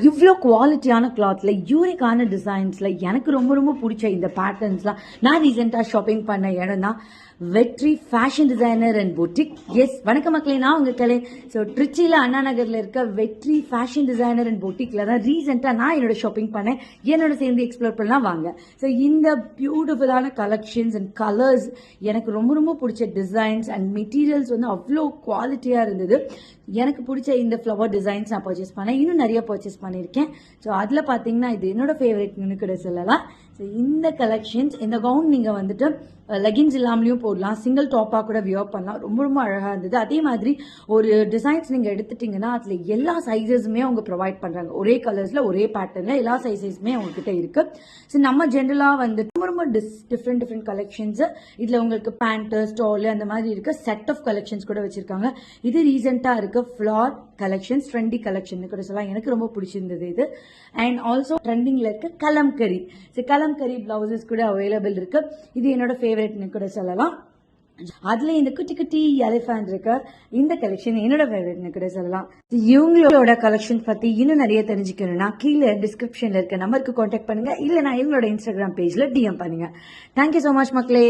இவ்வளோ குவாலிட்டியான கிளாத்தில் யூனிக்கான டிசைன்ஸில் எனக்கு ரொம்ப ரொம்ப பிடிச்ச இந்த பேட்டர்ன்ஸ்லாம் நான் ரீசெண்டாக ஷாப்பிங் பண்ண இடம் தான் Vetri fashion designer and boutique. Yes, வணக்கம் மக்களே, நான் உங்கள் கலை. ஸோ ட்ரிச்சியில் அண்ணா நகரில் இருக்க வெற்றி ஃபேஷன் டிசைனர் அண்ட் பொட்டிக்கில் தான் ரீசெண்டாக நான் என்னோட ஷாப்பிங் பண்ணேன். என்னோட சேர்ந்து எக்ஸ்ப்ளோர் பண்ணலாம் வாங்க. ஸோ இந்த பியூட்டிஃபுல்லான கலெக்ஷன்ஸ் அண்ட் கலர்ஸ், எனக்கு ரொம்ப ரொம்ப பிடிச்ச டிசைன்ஸ் அண்ட் மெட்டீரியல்ஸ் வந்து அவ்வளோ குவாலிட்டியாக இருந்தது. எனக்கு பிடிச்ச இந்த ஃப்ளவர் டிசைன்ஸ் நான் பர்ச்சேஸ் பண்ணேன். இன்னும் நிறைய பர்ச்சேஸ் பண்ணியிருக்கேன். ஸோ அதில் பார்த்தீங்கன்னா இது என்னோட ஃபேவரட்னு கூட சொல்லலாம். ஸோ இந்த கலெக்ஷன்ஸ், இந்த கவுன் நீங்கள் வந்துட்டு லெகின்ஸ் இல்லாமலையும் போடலாம், சிங்கிள் டாப்பாக கூட வியர் பண்ணலாம். ரொம்ப ரொம்ப அழகாக இருந்தது. அதே மாதிரி ஒரு டிசைன்ஸ் நீங்கள் எடுத்துட்டிங்கன்னா அதில் எல்லா சைஸஸுமே அவங்க ப்ரொவைட் பண்ணுறாங்க. ஒரே கலர்ஸில் ஒரே பேட்டர்னில் எல்லா சைஸஸுமே அவங்ககிட்ட இருக்குது. ஸோ நம்ம ஜென்ரலாக வந்து ரொம்ப ரொம்ப டிஃப்ரெண்ட் கலெக்ஷன்ஸு இதில் உங்களுக்கு பேண்ட்டு, ஸ்டாலு அந்த மாதிரி இருக்க செட் ஆஃப் கலெக்ஷன்ஸ் கூட வச்சுருக்காங்க. இது ரீசெண்டாக இருக்க ஃப்ளார் கலெக்ஷன்ஸ், ட்ரெண்டி கலெக்ஷன் கூட சொல்லலாம். எனக்கு ரொம்ப பிடிச்சிருந்தது இது. அண்ட் ஆல்சோ ட்ரெண்டிங்கில் இருக்க கலம்கரி, ஸோ கலம்கரி பிளவுசஸ் கூட அவைலபிள் இருக்கு. இது என்னோட ஃபேவரட்னு கூட சொல்லலாம். அதுல இந்த குட்டி குட்டி எலிஃபண்ட் இருக்க இந்த கலெக்ஷன் என்னோட ஃபேவரட்னு கூட சொல்லலாம். இவங்களோட கலெக்ஷன் பத்தி இன்னும் நிறைய தெரிஞ்சுக்கணும்னா கீழே டிஸ்கிரிப்ஷன்ல இருக்க நம்பருக்கு கான்டாக்ட் பண்ணுங்க, இல்லைனா இவங்களோட இன்ஸ்டாகிராம் பேஜ்ல டிஎம் பண்ணுங்க. தேங்க்யூ ஸோ மச் மக்களே.